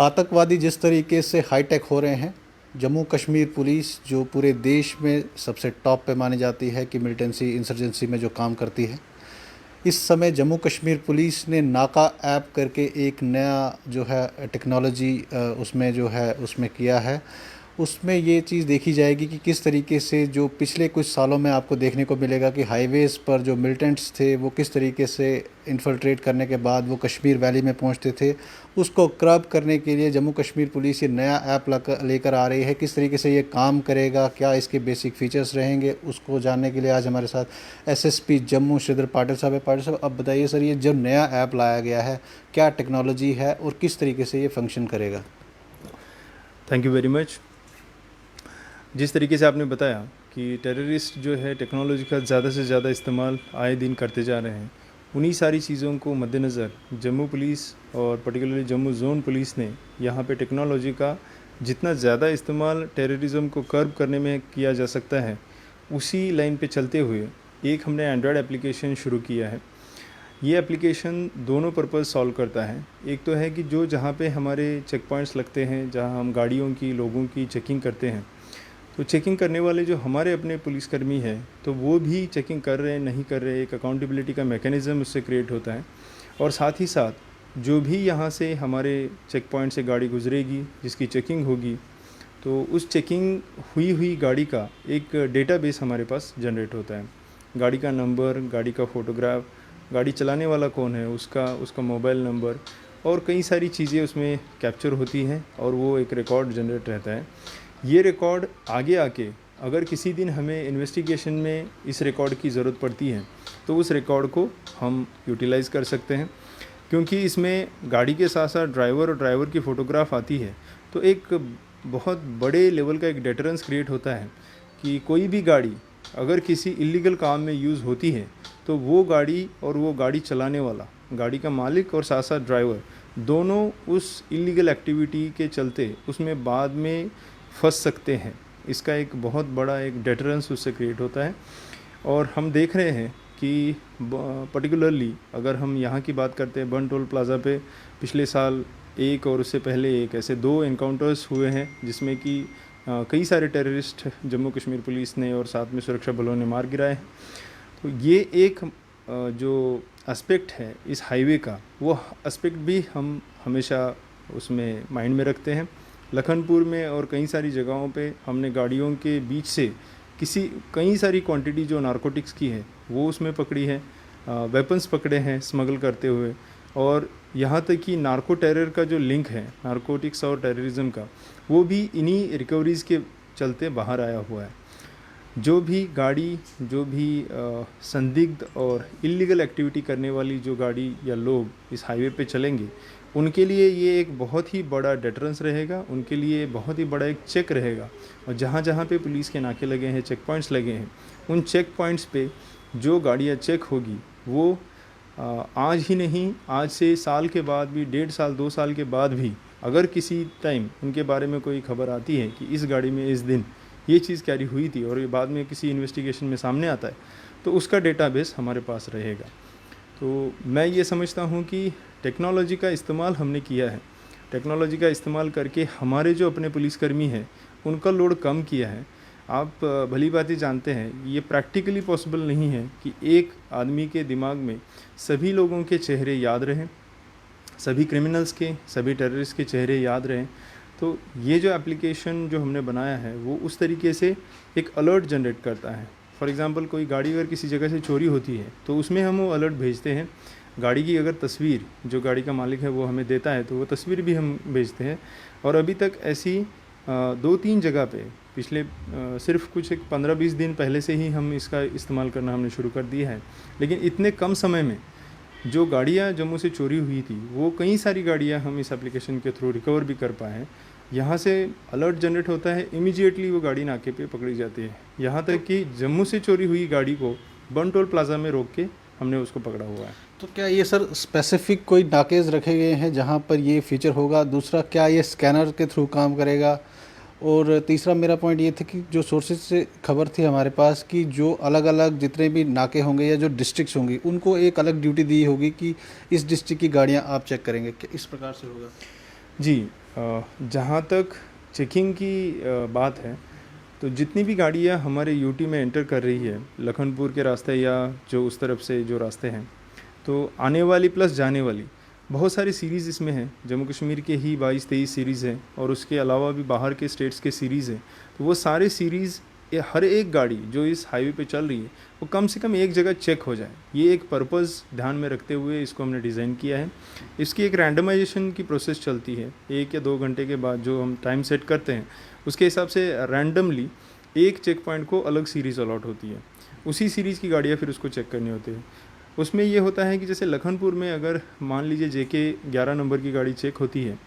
आतंकवादी जिस तरीके से हाईटेक हो रहे हैं, जम्मू कश्मीर पुलिस जो पूरे देश में सबसे टॉप पे मानी जाती है कि मिलिटेंसी इंसर्जेंसी में जो काम करती है, इस समय जम्मू कश्मीर पुलिस ने नाका ऐप करके एक नया जो है टेक्नोलॉजी उसमें जो है उसमें किया है। उसमें ये चीज़ देखी जाएगी कि किस तरीके से जो पिछले कुछ सालों में आपको देखने को मिलेगा कि हाईवेज़ पर जो मिलिटेंट्स थे वो किस तरीके से इन्फिल्ट्रेट करने के बाद वो कश्मीर वैली में पहुंचते थे, उसको कर्ब करने के लिए जम्मू कश्मीर पुलिस ये नया ऐप लेकर आ रही है। किस तरीके से ये काम करेगा, क्या इसके बेसिक फीचर्स रहेंगे, उसको जानने के लिए आज हमारे साथ एसएसपी जम्मू श्रीधर पाटिल साहब है। पाटिल साहब, अब बताइए सर, ये जो नया ऐप लाया गया है क्या टेक्नोलॉजी है और किस तरीके से ये फंक्शन करेगा? Thank you very much. जिस तरीके से आपने बताया कि टेररिस्ट जो है टेक्नोलॉजी का ज़्यादा से ज़्यादा इस्तेमाल आए दिन करते जा रहे हैं, उन्हीं सारी चीज़ों को मद्देनज़र जम्मू पुलिस और पर्टिकुलरली जम्मू ज़ोन पुलिस ने यहाँ पे टेक्नोलॉजी का जितना ज़्यादा इस्तेमाल टेररिज्म को कर्ब करने में किया जा सकता है, उसी लाइन पे चलते हुए एक हमने एंड्रॉयड एप्लीकेशन शुरू किया है। ये एप्लीकेशन दोनों पर्पज़ सॉल्व करता है। एक तो है कि जो जहाँ पे हमारे चेक पॉइंट्स लगते हैं, जहाँ हम गाड़ियों की, लोगों की चेकिंग करते हैं, तो चेकिंग करने वाले जो हमारे अपने पुलिसकर्मी हैं, तो वो भी चेकिंग कर रहे हैं नहीं कर रहे, एक अकाउंटेबिलिटी का मैकेनिज़्म उससे क्रिएट होता है। और साथ ही साथ जो भी यहाँ से हमारे चेक पॉइंट से गाड़ी गुजरेगी, जिसकी चेकिंग होगी, तो उस चेकिंग हुई गाड़ी का एक डेटाबेस हमारे पास जनरेट होता है। गाड़ी का नंबर, गाड़ी का फ़ोटोग्राफ, गाड़ी चलाने वाला कौन है उसका मोबाइल नंबर और कई सारी चीज़ें उसमें कैप्चर होती हैं और वो एक रिकॉर्ड जनरेट रहता है। ये रिकॉर्ड आगे आके अगर किसी दिन हमें इन्वेस्टिगेशन में इस रिकॉर्ड की ज़रूरत पड़ती है तो उस रिकॉर्ड को हम यूटिलाइज़ कर सकते हैं, क्योंकि इसमें गाड़ी के साथ साथ ड्राइवर और ड्राइवर की फ़ोटोग्राफ आती है। तो एक बहुत बड़े लेवल का एक डेटरेंस क्रिएट होता है कि कोई भी गाड़ी अगर किसी इलीगल काम में यूज़ होती है तो वो गाड़ी और वो गाड़ी चलाने वाला, गाड़ी का मालिक और साथ साथ ड्राइवर, दोनों उस इलीगल एक्टिविटी के चलते उसमें बाद में फंस सकते हैं। इसका एक बहुत बड़ा एक डेटरेंस उससे क्रिएट होता है। और हम देख रहे हैं कि पर्टिकुलरली अगर हम यहाँ की बात करते हैं, बन टोल प्लाज़ा पे पिछले साल एक और उससे पहले एक ऐसे 2 एनकाउंटर्स हुए हैं जिसमें कि कई सारे टेररिस्ट जम्मू कश्मीर पुलिस ने और साथ में सुरक्षा बलों ने मार गिराए हैं। तो ये एक जो एस्पेक्ट है इस हाईवे का, वो एस्पेक्ट भी हम हमेशा उसमें माइंड में रखते हैं। लखनपुर में और कई सारी जगहों पे हमने गाड़ियों के बीच से कई सारी क्वांटिटी जो नारकोटिक्स की है वो उसमें पकड़ी है, वेपन्स पकड़े हैं स्मगल करते हुए। और यहाँ तक कि नार्को टेरर का जो लिंक है नारकोटिक्स और टेररिज्म का, वो भी इन्हीं रिकवरीज़ के चलते बाहर आया हुआ है। जो भी गाड़ी, जो भी संदिग्ध और इलीगल एक्टिविटी करने वाली जो गाड़ी या लोग इस हाईवे पे चलेंगे, उनके लिए ये एक बहुत ही बड़ा डेटरेंस रहेगा, उनके लिए बहुत ही बड़ा एक चेक रहेगा। और जहाँ जहाँ पे पुलिस के नाके लगे हैं, चेक पॉइंट्स लगे हैं, उन चेक पॉइंट्स पे जो गाड़ियाँ चेक होगी वो आज ही नहीं, आज से साल के बाद भी, 1.5 साल 2 साल के बाद भी अगर किसी टाइम उनके बारे में कोई खबर आती है कि इस गाड़ी में इस दिन ये चीज़ कैरी हुई थी और ये बाद में किसी इन्वेस्टिगेशन में सामने आता है, तो उसका डेटाबेस हमारे पास रहेगा। तो मैं ये समझता हूँ कि टेक्नोलॉजी का इस्तेमाल हमने किया है, टेक्नोलॉजी का इस्तेमाल करके हमारे जो अपने पुलिसकर्मी हैं उनका लोड कम किया है। आप भली बात जानते हैं ये प्रैक्टिकली पॉसिबल नहीं है कि एक आदमी के दिमाग में सभी लोगों के चेहरे याद रहें, सभी क्रिमिनल्स के, सभी टेररिस्ट के चेहरे याद रहें। तो ये जो एप्लीकेशन जो हमने बनाया है वो उस तरीके से एक अलर्ट जनरेट करता है। फॉर एग्ज़ाम्पल कोई गाड़ी अगर किसी जगह से चोरी होती है तो उसमें हम वो अलर्ट भेजते हैं। गाड़ी की अगर तस्वीर जो गाड़ी का मालिक है वो हमें देता है तो वो तस्वीर भी हम भेजते हैं। और अभी तक ऐसी 2-3 जगह पे पिछले सिर्फ कुछ एक 15-20 दिन पहले से ही हम इसका इस्तेमाल करना हमने शुरू कर दिया है। लेकिन इतने कम समय में जो गाड़ियाँ जम्मू से चोरी हुई थी वो कई सारी गाड़ियाँ हम इस एप्लीकेशन के थ्रू रिकवर भी कर पाए हैं। यहाँ से अलर्ट जनरेट होता है, इमीडिएटली वो गाड़ी नाके पे पकड़ी जाती है। यहाँ तक कि जम्मू से चोरी हुई गाड़ी को बन टोल प्लाज़ा में रोक के हमने उसको पकड़ा हुआ है। तो क्या ये सर स्पेसिफिक कोई नाकेज रखे गए हैं जहाँ पर ये फीचर होगा? दूसरा, क्या ये स्कैनर के थ्रू काम करेगा? और तीसरा मेरा पॉइंट ये था कि जो सोर्सेज से खबर थी हमारे पास कि जो अलग अलग जितने भी नाके होंगे या जो डिस्ट्रिक्ट्स होंगी उनको एक अलग ड्यूटी दी होगी कि इस डिस्ट्रिक्ट की गाड़ियाँ आप चेक करेंगे, क्या इस प्रकार से होगा? जी, जहाँ तक चेकिंग की बात है, तो जितनी भी गाड़ियाँ हमारे यूटी में एंटर कर रही है लखनपुर के रास्ते या जो उस तरफ से जो रास्ते हैं, तो आने वाली प्लस जाने वाली बहुत सारी सीरीज़ इसमें हैं। जम्मू कश्मीर के ही 22-23 सीरीज़ हैं और उसके अलावा भी बाहर के स्टेट्स के सीरीज़ हैं। तो वो सारे सीरीज़, हर एक गाड़ी जो इस हाईवे पे चल रही है वो कम से कम एक जगह चेक हो जाए, ये एक पर्पज़ ध्यान में रखते हुए इसको हमने डिज़ाइन किया है। इसकी एक रैंडमाइजेशन की प्रोसेस चलती है, 1 या 2 घंटे के बाद जो हम टाइम सेट करते हैं उसके हिसाब से रैंडमली एक चेक पॉइंट को अलग सीरीज़ अलॉट होती है। उसी सीरीज़ की गाड़ियाँ फिर उसको चेक करनी होती है। उसमें ये होता है कि जैसे लखनपुर में अगर मान लीजिए जेके 11 नंबर की गाड़ी चेक होती है,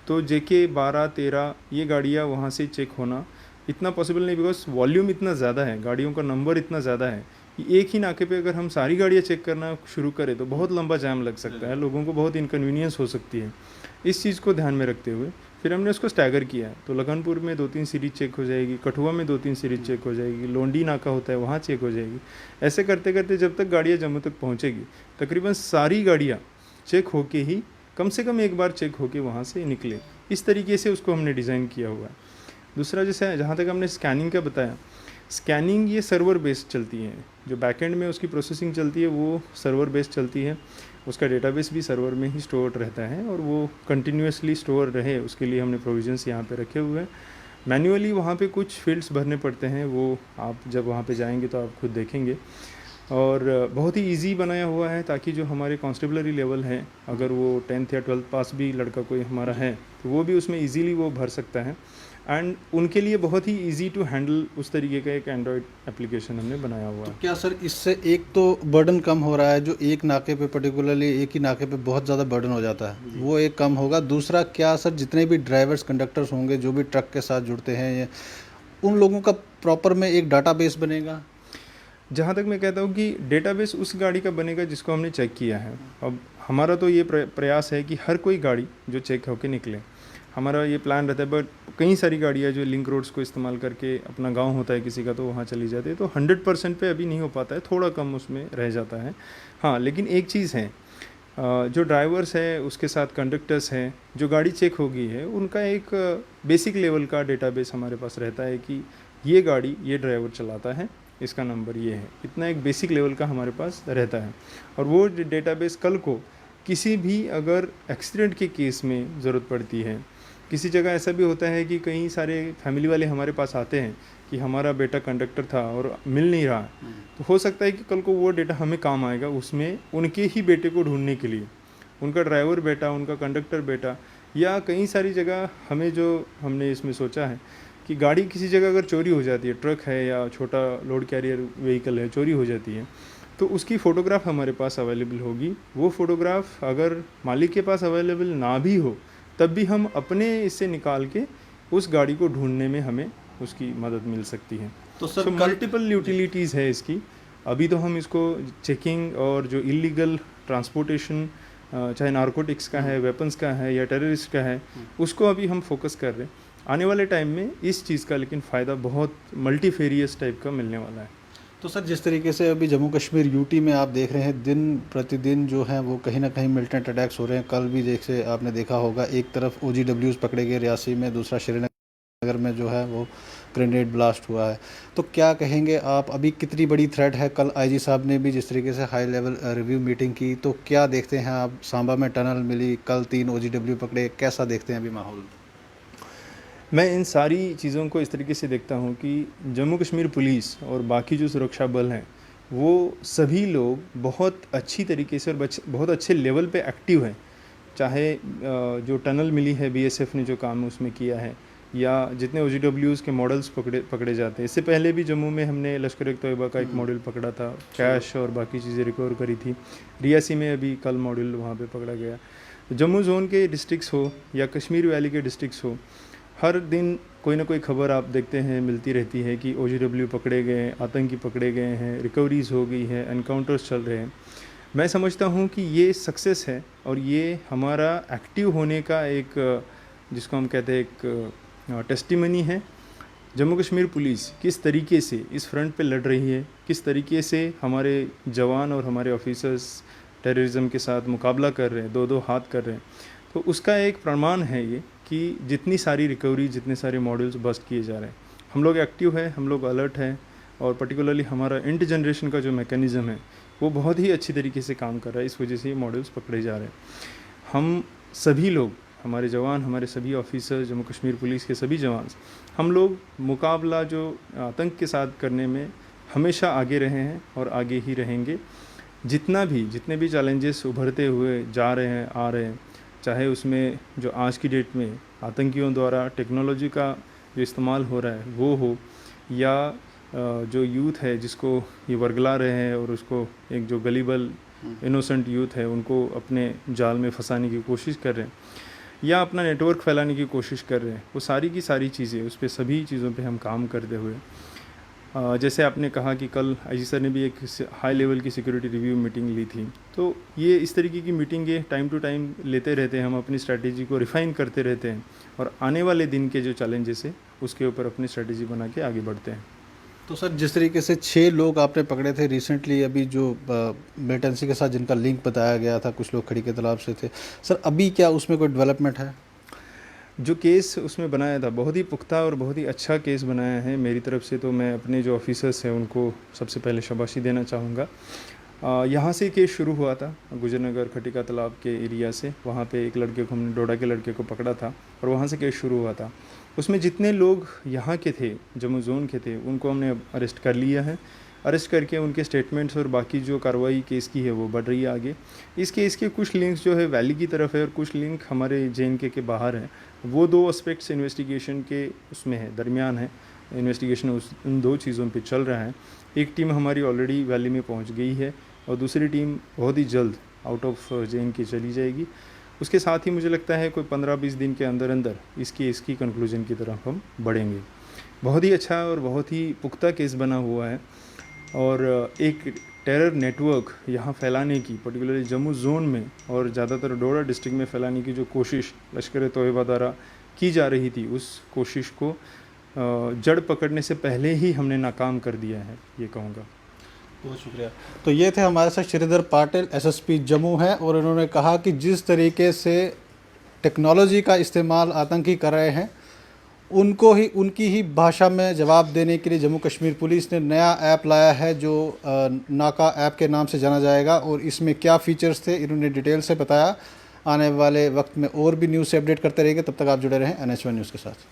तो जेके 12-13 ये गाड़ियाँ वहाँ से चेक होना इतना पॉसिबल नहीं, बिकॉज वॉल्यूम इतना ज़्यादा है, गाड़ियों का नंबर इतना ज़्यादा है कि एक ही नाके पे अगर हम सारी गाड़ियाँ चेक करना शुरू करें तो बहुत लंबा जाम लग सकता है, लोगों को बहुत इनकन्वीनियंस हो सकती है। इस चीज़ को ध्यान में रखते हुए फिर हमने उसको स्टैगर किया है। तो लखनपुर में 2-3 सीरीज चेक हो जाएगी, कठुआ में 2-3 सीरीज चेक हो जाएगी, लोंडी नाका होता है वहाँ चेक हो जाएगी। ऐसे करते करते जब तक गाड़ियाँ जम्मू तक पहुँचेगी तकरीबन सारी गाड़ियाँ चेक होके ही कम से कम एक बार चेक होके वहाँ से निकले। इस तरीके से उसको हमने डिज़ाइन किया हुआ है। दूसरा जैसे जहाँ तक हमने स्कैनिंग का बताया, स्कैनिंग ये सर्वर बेस्ड चलती है, जो बैकएंड में उसकी प्रोसेसिंग चलती है वो सर्वर बेस्ड चलती है। उसका डेटाबेस भी सर्वर में ही स्टोर रहता है और वो कंटिन्यूसली स्टोर रहे उसके लिए हमने प्रोविजंस यहाँ पे रखे हुए हैं। मैन्युअली वहाँ पे कुछ फील्ड्स भरने पड़ते हैं, वो आप जब वहाँ पे जाएंगे तो आप खुद देखेंगे। और बहुत ही इजी बनाया हुआ है ताकि जो हमारे कांस्टेबलरी लेवल हैं, अगर वो 10th या 12th पास भी लड़का कोई हमारा है तो वो भी उसमें इजीली वो भर सकता है। एंड उनके लिए बहुत ही इजी टू हैंडल उस तरीके का एक एंड्रॉयड एप्लीकेशन हमने बनाया हुआ है। क्या सर इससे एक तो बर्डन कम हो रहा है, जो एक नाके पे पर्टिकुलरली एक ही नाके पे बहुत ज़्यादा बर्डन हो जाता है वो एक कम होगा। दूसरा क्या सर जितने भी ड्राइवर्स कंडक्टर्स होंगे जो भी ट्रक के साथ जुड़ते हैं ये उन लोगों का प्रॉपर में एक डाटाबेस बनेगा? जहाँ तक मैं कहता हूँ कि डेटाबेस उस गाड़ी का बनेगा जिसको हमने चेक किया है। अब हमारा तो ये प्रयास है कि हर कोई गाड़ी जो चेक होके निकले, हमारा ये प्लान रहता है। बट कई सारी गाड़ियाँ जो लिंक रोड्स को इस्तेमाल करके, अपना गांव होता है किसी का तो वहाँ चली जाती है, तो 100% पे अभी नहीं हो पाता है, थोड़ा कम उसमें रह जाता है। हाँ, लेकिन एक चीज़ है, जो ड्राइवर्स है उसके साथ कंडक्टर्स हैं, जो गाड़ी चेक हो गई है उनका एक बेसिक लेवल का डेटाबेस हमारे पास रहता है कि ये गाड़ी ये ड्राइवर चलाता है, इसका नंबर ये है, इतना एक बेसिक लेवल का हमारे पास रहता है। और वो डेटाबेस कल को किसी भी अगर एक्सीडेंट के केस में ज़रूरत पड़ती है, किसी जगह ऐसा भी होता है कि कई सारे फैमिली वाले हमारे पास आते हैं कि हमारा बेटा कंडक्टर था और मिल नहीं रहा, तो हो सकता है कि कल को वो डेटा हमें काम आएगा उसमें उनके ही बेटे को ढूंढने के लिए, उनका ड्राइवर बेटा, उनका कंडक्टर बेटा। या कई सारी जगह हमें जो हमने इसमें सोचा है कि गाड़ी किसी जगह अगर चोरी हो जाती है, ट्रक है या छोटा लोड कैरियर व्हीकल है, चोरी हो जाती है, तो उसकी फ़ोटोग्राफ हमारे पास अवेलेबल होगी। वो फ़ोटोग्राफ अगर मालिक के पास अवेलेबल ना भी हो तब भी हम अपने इससे निकाल के उस गाड़ी को ढूंढने में हमें उसकी मदद मिल सकती है। तो सर मल्टीपल यूटिलिटीज़ है इसकी। अभी तो हम इसको चेकिंग और जो इलीगल ट्रांसपोर्टेशन, चाहे नारकोटिक्स का है, वेपन्स का है या टेररिस्ट का है, उसको अभी हम फोकस कर रहे हैं। आने वाले टाइम में इस चीज़ का लेकिन फ़ायदा बहुत मल्टीफेरियस टाइप का मिलने वाला है। तो सर जिस तरीके से अभी जम्मू कश्मीर यूटी में आप देख रहे हैं दिन प्रतिदिन जो है वो कहीं ना कहीं मिलिटेंट अटैक्स हो रहे हैं। कल भी जैसे आपने देखा होगा, एक तरफ OGWs पकड़े गए रियासी में, दूसरा श्रीनगर में जो है वो ग्रेनेड ब्लास्ट हुआ है। तो क्या कहेंगे आप, अभी कितनी बड़ी थ्रेट है? कल IG साहब ने भी जिस तरीके से हाई लेवल रिव्यू मीटिंग की, तो क्या देखते हैं आप? सांबा में टनल मिली, कल 3 OGW पकड़े, कैसा देखते हैं अभी माहौल? मैं इन सारी चीज़ों को इस तरीके से देखता हूँ कि जम्मू कश्मीर पुलिस और बाकी जो सुरक्षा बल हैं वो सभी लोग बहुत अच्छी तरीके से और बहुत अच्छे लेवल पे एक्टिव हैं। चाहे जो टनल मिली है BSF ने जो काम उसमें किया है, या जितने OGWs के मॉडल्स पकड़े जाते हैं। इससे पहले भी जम्मू में हमने लश्कर तोयबा का एक मॉडल पकड़ा था, कैश और बाकी चीज़ें रिकवर करी थी। रियासी में अभी कल मॉडल वहाँ पे पकड़ा गया। जम्मू जोन के डिस्ट्रिक्ट्स हो या कश्मीर वैली के डिस्ट्रिक्ट्स हो, हर दिन कोई ना कोई खबर आप देखते हैं मिलती रहती है कि OGW पकड़े गए, आतंकी पकड़े गए हैं, रिकवरीज हो गई है, एनकाउंटर्स चल रहे हैं। मैं समझता हूँ कि ये सक्सेस है और ये हमारा एक्टिव होने का एक, जिसको हम कहते हैं एक टेस्टिमनी है। जम्मू कश्मीर पुलिस किस तरीके से इस फ्रंट पे लड़ रही है, किस तरीके से हमारे जवान और हमारे ऑफिसर्स टेररिज्म के साथ मुकाबला कर रहे हैं, दो हाथ कर रहे हैं, तो उसका एक प्रमाण है ये कि जितनी सारी रिकवरी, जितने सारे मॉड्यूल्स बस्ट किए जा रहे हैं, हम लोग एक्टिव हैं, हम लोग अलर्ट हैं, और पर्टिकुलरली हमारा इंट जनरेशन का जो मैकेनिज़्म है वो बहुत ही अच्छी तरीके से काम कर रहा है। इस वजह से ये मॉड्यूल्स पकड़े जा रहे हैं। हम सभी लोग, हमारे जवान, हमारे सभी ऑफिसर, जम्मू कश्मीर पुलिस के सभी जवान, हम लोग मुकाबला जो आतंक के साथ करने में हमेशा आगे रहे हैं और आगे ही रहेंगे। जितने भी चैलेंजेस उभरते हुए जा रहे हैं, आ रहे हैं, चाहे उसमें जो आज की डेट में आतंकियों द्वारा टेक्नोलॉजी का जो इस्तेमाल हो रहा है वो हो, या जो यूथ है जिसको ये वर्गला रहे हैं और उसको एक जो गलीबल इनोसेंट यूथ है उनको अपने जाल में फंसाने की कोशिश कर रहे हैं या अपना नेटवर्क फैलाने की कोशिश कर रहे हैं, वो सारी की सारी चीज़ें, उस पर सभी चीज़ों पे हम काम करते हुए, जैसे आपने कहा कि कल आईजी सर ने भी एक हाई लेवल की सिक्योरिटी रिव्यू मीटिंग ली थी, तो ये इस तरीके की मीटिंगें टाइम टू टाइम लेते रहते हैं, हम अपनी स्ट्रैटेजी को रिफ़ाइन करते रहते हैं और आने वाले दिन के जो चैलेंजेस है उसके ऊपर अपनी स्ट्रैटेजी बना के आगे बढ़ते हैं। तो सर, जिस तरीके से 6 लोग आपने पकड़े थे रिसेंटली, अभी जो मिलिटेंसी के साथ जिनका लिंक बताया गया था, कुछ लोग खड़ी के तालाब से थे, सर अभी क्या उसमें कोई डेवलपमेंट है? जो केस उसमें बनाया था बहुत ही पुख्ता और बहुत ही अच्छा केस बनाया है मेरी तरफ से, तो मैं अपने जो ऑफिसर्स हैं उनको सबसे पहले शाबाशी देना चाहूँगा। यहाँ से केस शुरू हुआ था गुजरनगर खटिका तालाब के एरिया से, वहाँ पे एक लड़के को, हमने डोडा के लड़के को पकड़ा था और वहाँ से केस शुरू हुआ था। उसमें जितने लोग यहाँ के थे, जम्मू जोन के थे, उनको हमने अरेस्ट कर लिया है। अरेस्ट करके उनके स्टेटमेंट्स और बाकी जो कार्रवाई केस की है वो बढ़ रही है आगे। इस केस के कुछ लिंक्स जो है वैली की तरफ है और कुछ लिंक हमारे JNK के बाहर हैं। वो 2 एस्पेक्ट्स इन्वेस्टिगेशन के उसमें है, दरमियान है। इन्वेस्टिगेशन उन 2 चीज़ों पे चल रहा है। एक टीम हमारी ऑलरेडी वैली में पहुंच गई है और दूसरी टीम बहुत ही जल्द आउट ऑफ JNK चली जाएगी। उसके साथ ही मुझे लगता है कोई 15-20 दिन के अंदर अंदर इसकी कंक्लूजन की तरफ हम बढ़ेंगे। बहुत ही अच्छा और बहुत ही पुख्ता केस बना हुआ है और एक टेरर नेटवर्क यहाँ फैलाने की, पर्टिकुलरली जम्मू जोन में और ज़्यादातर डोडा डिस्ट्रिक्ट में फैलाने की जो कोशिश लश्कर तोयबा द्वारा की जा रही थी, उस कोशिश को जड़ पकड़ने से पहले ही हमने नाकाम कर दिया है, ये कहूँगा। बहुत शुक्रिया। तो ये थे हमारे साथ श्रीधर पाटिल, SSP जम्मू हैं, और इन्होंने कहा कि जिस तरीके से टेक्नोलॉजी का इस्तेमाल आतंकी कर रहे हैं, उनकी ही भाषा में जवाब देने के लिए जम्मू कश्मीर पुलिस ने नया ऐप लाया है जो नाका ऐप के नाम से जाना जाएगा, और इसमें क्या फ़ीचर्स थे इन्होंने डिटेल से बताया। आने वाले वक्त में और भी न्यूज़ से अपडेट करते रहेंगे, तब तक आप जुड़े रहें NH1 न्यूज़ के साथ।